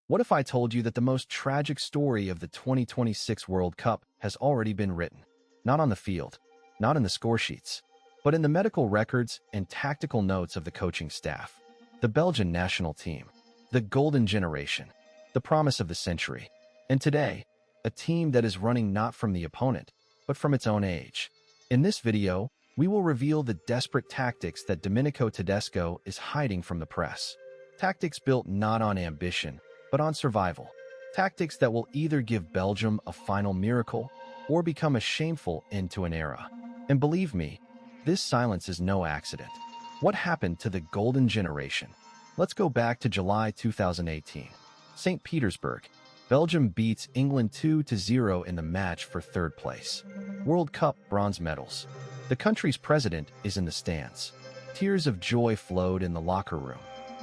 What if I told you that the most tragic story of the 2026 World Cup has already been written? Not on the field, not in the score sheets, but in the medical records and tactical notes of the coaching staff. The Belgian national team, the golden generation, the promise of the century. And today, a team that is running not from the opponent, but from its own age. In this video, we will reveal the desperate tactics that Domenico Tedesco is hiding from the press. Tactics built not on ambition, but on survival. Tactics that will either give Belgium a final miracle or become a shameful end to an era. And believe me, this silence is no accident. What happened to the golden generation? Let's go back to July 2018. St. Petersburg. Belgium beats England 2-0 in the match for third place. World Cup bronze medals. The country's president is in the stands. Tears of joy flowed in the locker room.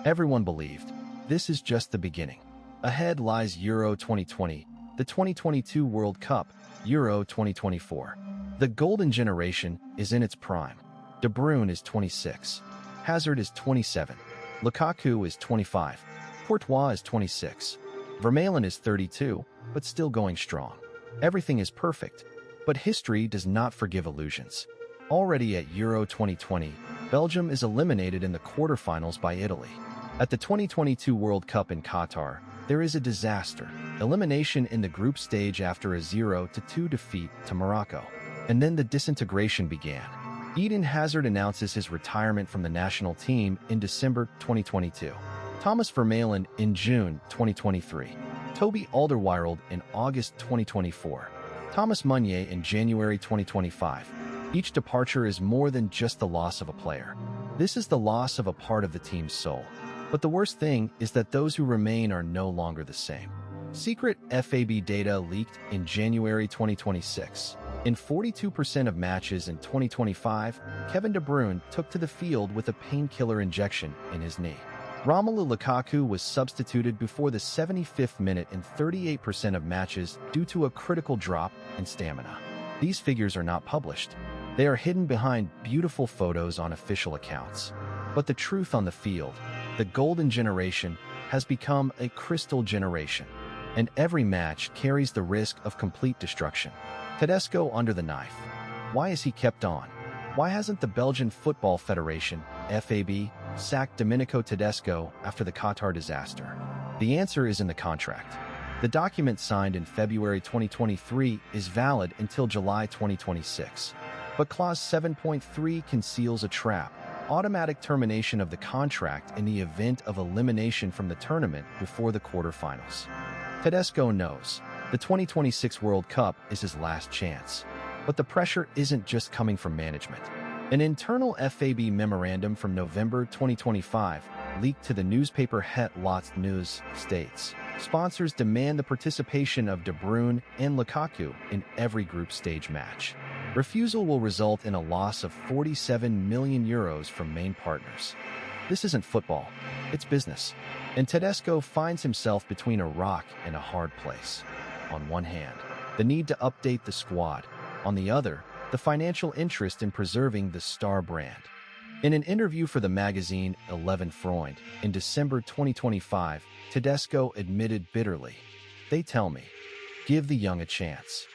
Everyone believed this is just the beginning. Ahead lies Euro 2020, the 2022 World Cup, Euro 2024. The golden generation is in its prime. De Bruyne is 26. Hazard is 27. Lukaku is 25. Courtois is 26. Vermaelen is 32, but still going strong. Everything is perfect, but history does not forgive illusions. Already at Euro 2020, Belgium is eliminated in the quarterfinals by Italy. At the 2022 World Cup in Qatar, there is a disaster. Elimination in the group stage after a 0-2 defeat to Morocco. And then the disintegration began. Eden Hazard announces his retirement from the national team in December 2022. Thomas Vermaelen in June 2023. Toby Alderweireld in August 2024. Thomas Meunier in January 2025. Each departure is more than just the loss of a player. This is the loss of a part of the team's soul. But the worst thing is that those who remain are no longer the same. Secret FAB data leaked in January 2026. In 42% of matches in 2025, Kevin De Bruyne took to the field with a painkiller injection in his knee. Romelu Lukaku was substituted before the 75th minute in 38% of matches due to a critical drop in stamina. These figures are not published. They are hidden behind beautiful photos on official accounts. But the truth on the field, the golden generation, has become a crystal generation. And every match carries the risk of complete destruction. Tedesco under the knife. Why is he kept on? Why hasn't the Belgian Football Federation, FAB, sacked Domenico Tedesco after the Qatar disaster? The answer is in the contract. The document signed in February 2023 is valid until July 2026. But Clause 7.3 conceals a trap: automatic termination of the contract in the event of elimination from the tournament before the quarterfinals. Tedesco knows the 2026 World Cup is his last chance. But the pressure isn't just coming from management. An internal FAB memorandum from November 2025, leaked to the newspaper Het Laatste Nieuws, states, sponsors demand the participation of De Bruyne and Lukaku in every group stage match. Refusal will result in a loss of 47 million euros from main partners. This isn't football, it's business. And Tedesco finds himself between a rock and a hard place. On one hand, the need to update the squad. On the other, the financial interest in preserving the star brand. In an interview for the magazine 11 Freund in December 2025, Tedesco admitted bitterly, "They tell me, give the young a chance.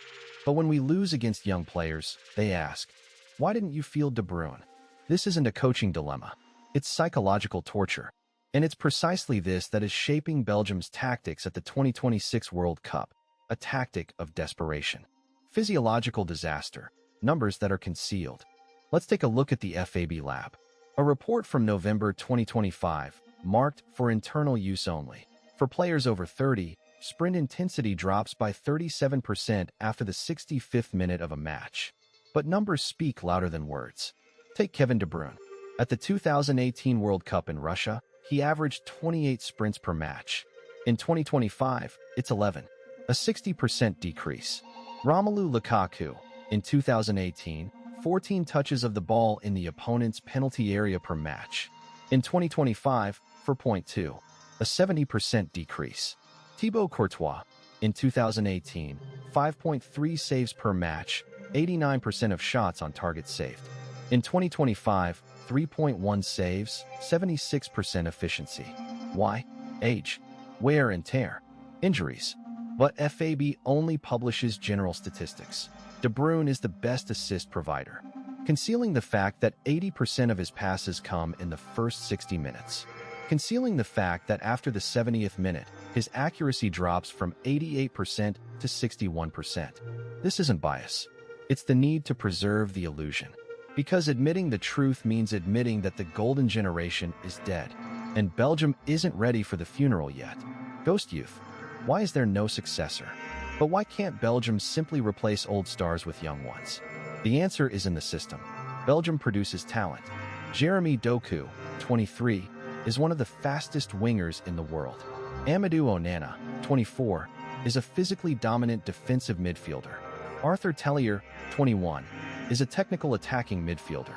But when we lose against young players, they ask, why didn't you field De Bruyne?" This isn't a coaching dilemma. It's psychological torture. And it's precisely this that is shaping Belgium's tactics at the 2026 World Cup, a tactic of desperation. Physiological disaster, numbers that are concealed. Let's take a look at the FAB lab. A report from November 2025, marked for internal use only. For players over 30, sprint intensity drops by 37% after the 65th minute of a match. But numbers speak louder than words. Take Kevin De Bruyne. At the 2018 World Cup in Russia, he averaged 28 sprints per match. In 2025, it's 11, a 60% decrease. Romelu Lukaku, in 2018, 14 touches of the ball in the opponent's penalty area per match. In 2025, 4.2, a 70% decrease. Thibaut Courtois, in 2018, 5.3 saves per match, 89% of shots on target saved. In 2025, 3.1 saves, 76% efficiency. Why? Age. wear and tear, injuries. But FAB only publishes general statistics. De Bruyne is the best assist provider, concealing the fact that 80% of his passes come in the first 60 minutes. Concealing the fact that after the 70th minute, his accuracy drops from 88% to 61%. This isn't bias. It's the need to preserve the illusion. Because admitting the truth means admitting that the golden generation is dead, and Belgium isn't ready for the funeral yet. Ghost youth. Why is there no successor? But why can't Belgium simply replace old stars with young ones? The answer is in the system. Belgium produces talent. Jeremy Doku, 23, is one of the fastest wingers in the world. Amadou Onana, 24, is a physically dominant defensive midfielder. Arthur Tellier, 21, is a technical attacking midfielder.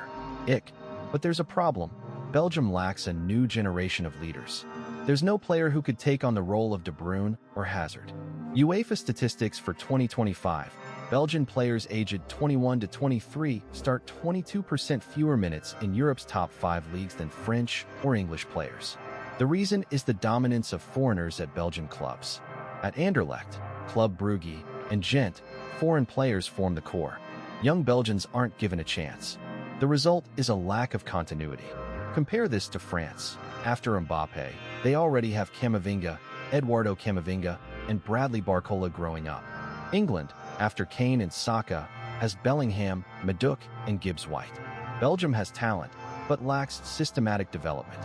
But there's a problem. Belgium lacks a new generation of leaders. There's no player who could take on the role of De Bruyne or Hazard. UEFA statistics for 2025. Belgian players aged 21 to 23 start 22% fewer minutes in Europe's top 5 leagues than French or English players. The reason is the dominance of foreigners at Belgian clubs. At Anderlecht, Club Brugge, and Gent, foreign players form the core. Young Belgians aren't given a chance. The result is a lack of continuity. Compare this to France. After Mbappé, they already have Camavinga, Eduardo Camavinga, and Bradley Barcola growing up. England, after Kane and Saka, has Bellingham, Madueke, and Gibbs-White. Belgium has talent, but lacks systematic development.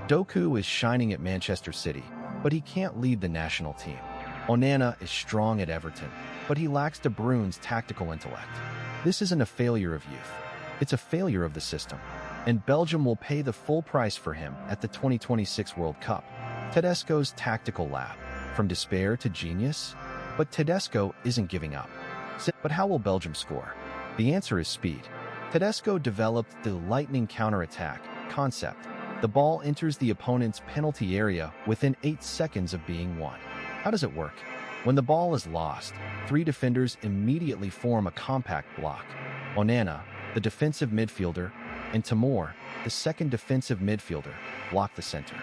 Doku is shining at Manchester City, but he can't lead the national team. Onana is strong at Everton, but he lacks De Bruyne's tactical intellect. This isn't a failure of youth. It's a failure of the system. And Belgium will pay the full price for him at the 2026 World Cup. Tedesco's tactical lab. From despair to genius? But Tedesco isn't giving up. But how will Belgium score? The answer is speed. Tedesco developed the lightning counterattack concept. The ball enters the opponent's penalty area within 8 seconds of being won. How does it work? When the ball is lost, 3 defenders immediately form a compact block. Onana, the defensive midfielder, and Timor, the second defensive midfielder, block the center.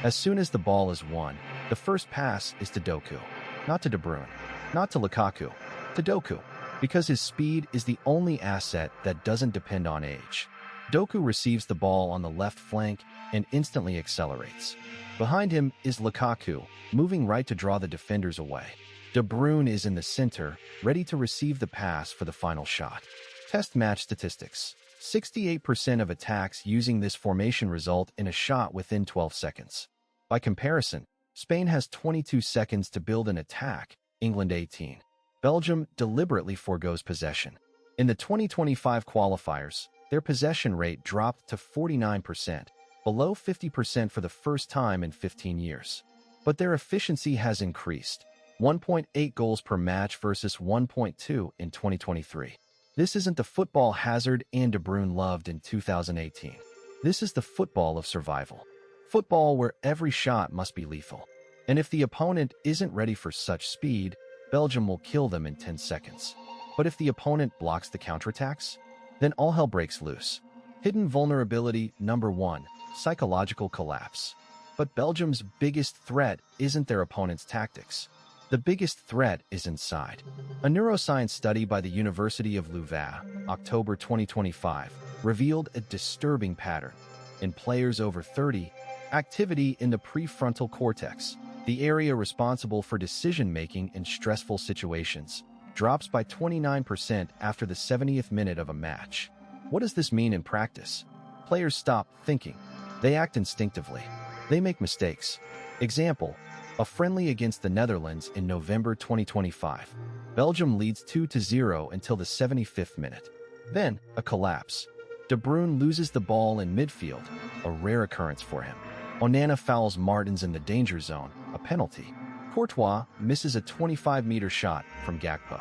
As soon as the ball is won, the first pass is to Doku, not to De Bruyne, not to Lukaku, to Doku, because his speed is the only asset that doesn't depend on age. Doku receives the ball on the left flank and instantly accelerates. Behind him is Lukaku, moving right to draw the defenders away. De Bruyne is in the center, ready to receive the pass for the final shot. Test match statistics. 68% of attacks using this formation result in a shot within 12 seconds. By comparison, Spain has 22 seconds to build an attack, England 18. Belgium deliberately forgoes possession. In the 2025 qualifiers, their possession rate dropped to 49%, below 50% for the first time in 15 years. But their efficiency has increased, 1.8 goals per match versus 1.2 in 2023. This isn't the football Hazard and De Bruyne loved in 2018. This is the football of survival. Football where every shot must be lethal. And if the opponent isn't ready for such speed, Belgium will kill them in 10 seconds. But if the opponent blocks the counterattacks, then all hell breaks loose. Hidden vulnerability number 1, psychological collapse. But Belgium's biggest threat isn't their opponent's tactics. The biggest threat is inside. A neuroscience study by the University of Louvain, October 2025, revealed a disturbing pattern. In players over 30, activity in the prefrontal cortex, the area responsible for decision-making in stressful situations, drops by 29% after the 70th minute of a match. What does this mean in practice? Players stop thinking. They act instinctively. They make mistakes. Example, a friendly against the Netherlands in November 2025. Belgium leads 2-0 until the 75th minute. Then, a collapse. De Bruyne loses the ball in midfield, a rare occurrence for him. Onana fouls Martins in the danger zone, a penalty. Courtois misses a 25-meter shot from Gakpo.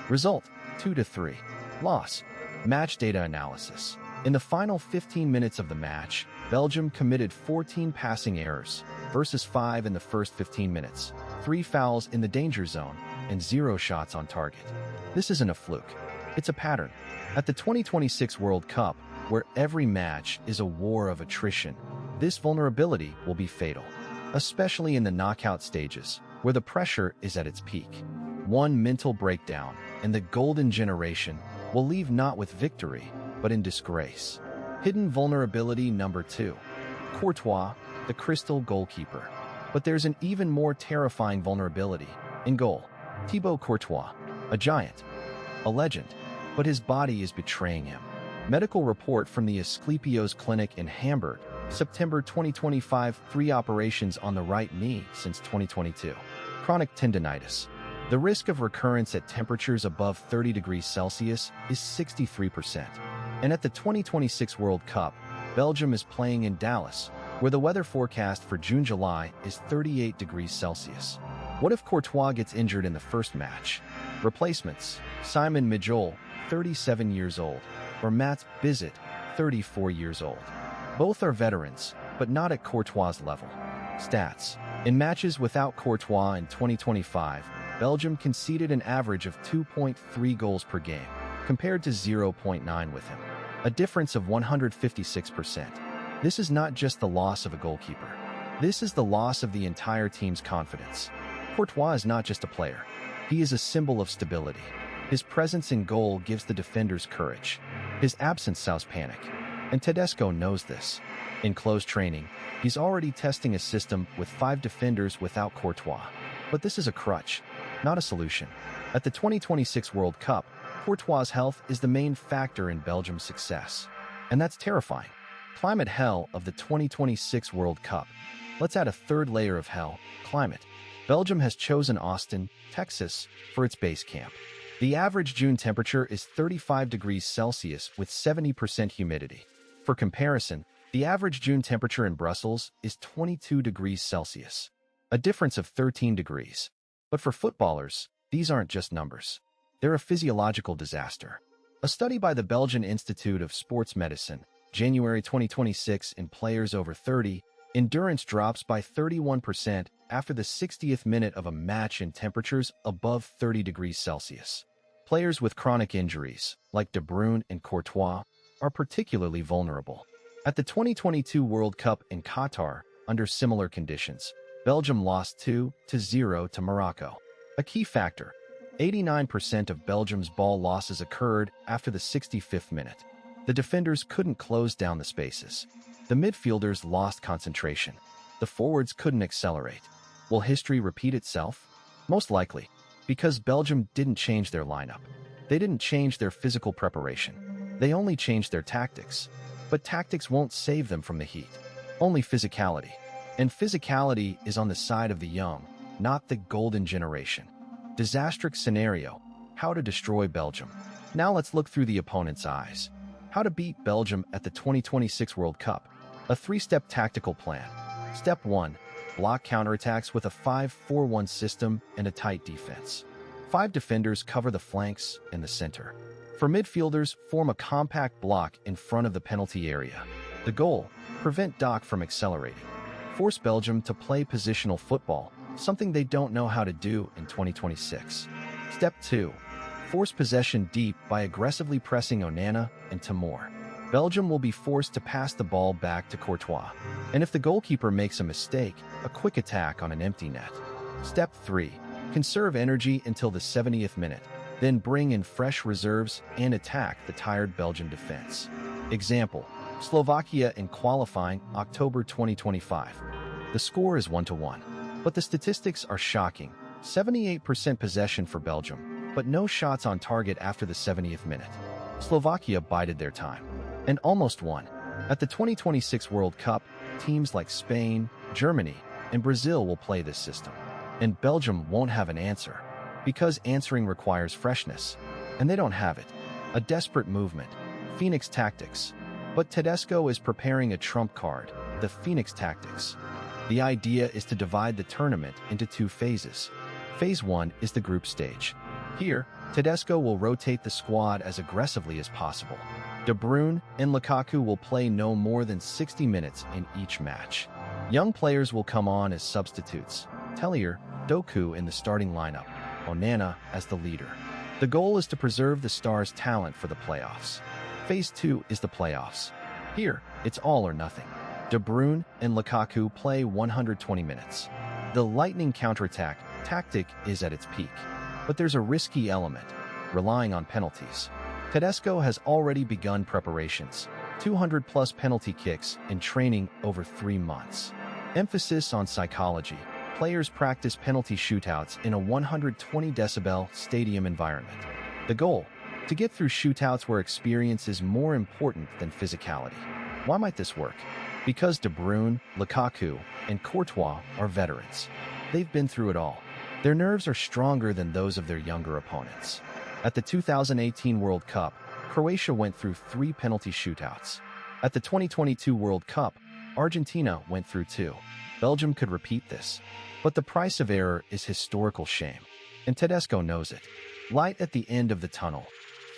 Result, 2-3. Loss. Match data analysis. In the final 15 minutes of the match, Belgium committed 14 passing errors versus 5 in the first 15 minutes, 3 fouls in the danger zone, and 0 shots on target. This isn't a fluke. It's a pattern. At the 2026 World Cup, where every match is a war of attrition, this vulnerability will be fatal. especially in the knockout stages, where the pressure is at its peak. One mental breakdown, and the golden generation will leave not with victory, but in disgrace. Hidden vulnerability number 2. Courtois, the crystal goalkeeper. But there's an even more terrifying vulnerability in goal. Thibaut Courtois, a giant, a legend, but his body is betraying him. Medical report from the Asclepios Clinic in Hamburg, September 2025, 3 operations on the right knee since 2022. Chronic tendinitis. The risk of recurrence at temperatures above 30 degrees Celsius is 63%. And at the 2026 World Cup, Belgium is playing in Dallas, where the weather forecast for June-July is 38 degrees Celsius. What if Courtois gets injured in the first match? Replacements: Simon Mijol, 37 years old, or Mats Bizet, 34 years old. Both are veterans, but not at Courtois' level. Stats: in matches without Courtois in 2025, Belgium conceded an average of 2.3 goals per game, compared to 0.9 with him, a difference of 156%. This is not just the loss of a goalkeeper. This is the loss of the entire team's confidence. Courtois is not just a player. He is a symbol of stability. His presence in goal gives the defenders courage. His absence sows panic. And Tedesco knows this. In close training, he's already testing a system with 5 defenders without Courtois. But this is a crutch, not a solution. At the 2026 World Cup, Courtois' health is the main factor in Belgium's success. And that's terrifying. Climate hell of the 2026 World Cup. Let's add a third layer of hell: climate. Belgium has chosen Austin, Texas, for its base camp. The average June temperature is 35 degrees Celsius with 70% humidity. For comparison, the average June temperature in Brussels is 22 degrees Celsius, a difference of 13 degrees. But for footballers, these aren't just numbers. They're a physiological disaster. A study by the Belgian Institute of Sports Medicine, January 2026, in players over 30, endurance drops by 31% after the 60th minute of a match in temperatures above 30 degrees Celsius. Players with chronic injuries, like De Bruyne and Courtois, are particularly vulnerable. At the 2022 World Cup in Qatar, under similar conditions, Belgium lost 2-0 to Morocco. A key factor: 89% of Belgium's ball losses occurred after the 65th minute. The defenders couldn't close down the spaces. The midfielders lost concentration. The forwards couldn't accelerate. Will history repeat itself? Most likely, because Belgium didn't change their lineup. They didn't change their physical preparation. They only changed their tactics. But tactics won't save them from the heat. Only physicality. And physicality is on the side of the young, not the golden generation. Disastrous scenario: how to destroy Belgium. Now let's look through the opponent's eyes. How to beat Belgium at the 2026 World Cup. A 3-step tactical plan. Step 1. Block counterattacks with a 5-4-1 system and a tight defense. 5 defenders cover the flanks and the center. For midfielders, form a compact block in front of the penalty area. The goal: prevent Doc from accelerating. Force Belgium to play positional football, something they don't know how to do in 2026. Step 2. Force possession deep by aggressively pressing Onana and Timor. Belgium will be forced to pass the ball back to Courtois. And if the goalkeeper makes a mistake, a quick attack on an empty net. Step 3. Conserve energy until the 70th minute. Then bring in fresh reserves and attack the tired Belgian defense. Example: Slovakia in qualifying October 2025. The score is 1-1. But the statistics are shocking. 78% possession for Belgium, but no shots on target after the 70th minute. Slovakia bided their time and almost won. At the 2026 World Cup, teams like Spain, Germany, and Brazil will play this system. And Belgium won't have an answer, because answering requires freshness, and they don't have it. A desperate movement: Phoenix tactics. But Tedesco is preparing a trump card: the Phoenix tactics. The idea is to divide the tournament into 2 phases. Phase 1 is the group stage. Here, Tedesco will rotate the squad as aggressively as possible. De Bruyne and Lukaku will play no more than 60 minutes in each match. Young players will come on as substitutes: Tellier, Doku in the starting lineup, Onana as the leader. The goal is to preserve the Stars' talent for the playoffs. Phase 2 is the playoffs. Here, it's all or nothing. De Bruyne and Lukaku play 120 minutes. The lightning counterattack tactic is at its peak, but there's a risky element, relying on penalties. Tedesco has already begun preparations, 200-plus penalty kicks in training over 3 months. Emphasis on psychology. Players practice penalty shootouts in a 120-decibel stadium environment. The goal? To get through shootouts where experience is more important than physicality. Why might this work? Because De Bruyne, Lukaku, and Courtois are veterans. They've been through it all. Their nerves are stronger than those of their younger opponents. At the 2018 World Cup, Croatia went through 3 penalty shootouts. At the 2022 World Cup, Argentina went through 2. Belgium could repeat this. But the price of error is historical shame. And Tedesco knows it. Light at the end of the tunnel.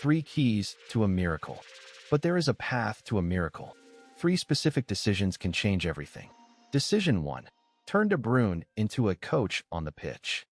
3 keys to a miracle. But there is a path to a miracle. 3 specific decisions can change everything. Decision 1. Turn De Bruyne into a coach on the pitch.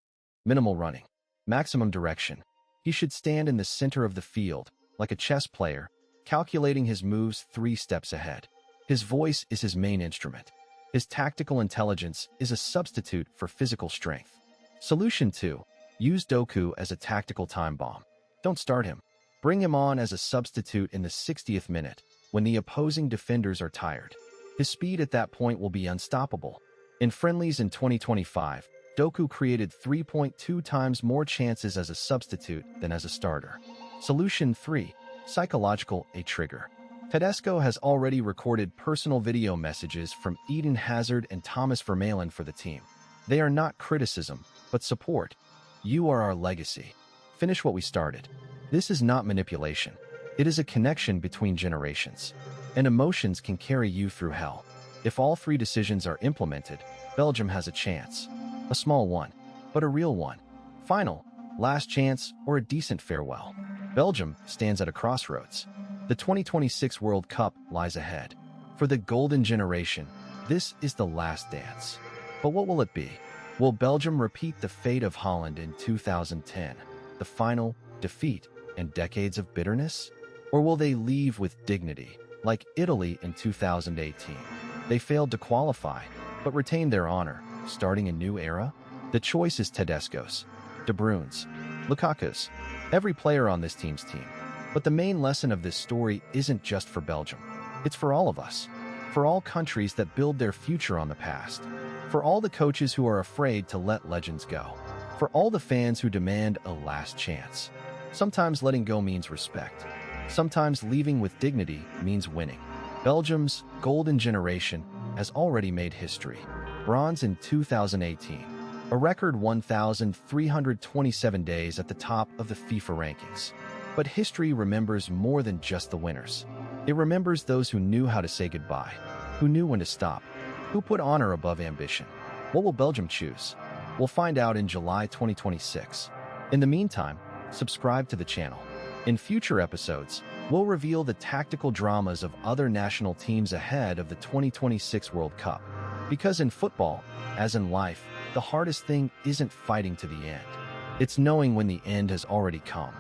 Minimal running. Maximum direction. He should stand in the center of the field, like a chess player, calculating his moves 3 steps ahead. His voice is his main instrument. His tactical intelligence is a substitute for physical strength. Solution 2. Use Doku as a tactical time bomb. Don't start him. Bring him on as a substitute in the 60th minute, when the opposing defenders are tired. His speed at that point will be unstoppable. In friendlies in 2025, Doku created 3.2 times more chances as a substitute than as a starter. Solution 3. Psychological a trigger. Tedesco has already recorded personal video messages from Eden Hazard and Thomas Vermaelen for the team. They are not criticism, but support. You are our legacy. Finish what we started. This is not manipulation. It is a connection between generations. And emotions can carry you through hell. If all 3 decisions are implemented, Belgium has a chance. A small one, but a real one. Final, last chance, or a decent farewell. Belgium stands at a crossroads. The 2026 World Cup lies ahead. For the golden generation, this is the last dance. But what will it be? Will Belgium repeat the fate of Holland in 2010, the final, defeat, and decades of bitterness? Or will they leave with dignity, like Italy in 2018? They failed to qualify, but retained their honor, starting a new era? The choice is Tedesco's, De Bruyne's, Lukaku's, every player on this team's team. But the main lesson of this story isn't just for Belgium. It's for all of us. For all countries that build their future on the past. For all the coaches who are afraid to let legends go. For all the fans who demand a last chance. Sometimes letting go means respect. Sometimes leaving with dignity means winning. Belgium's golden generation has already made history. Bronze in 2018. A record 1,327 days at the top of the FIFA rankings. But history remembers more than just the winners. It remembers those who knew how to say goodbye, who knew when to stop, who put honor above ambition. What will Belgium choose? We'll find out in July 2026. In the meantime, subscribe to the channel. In future episodes, we'll reveal the tactical dramas of other national teams ahead of the 2026 World Cup. Because in football, as in life, the hardest thing isn't fighting to the end. It's knowing when the end has already come.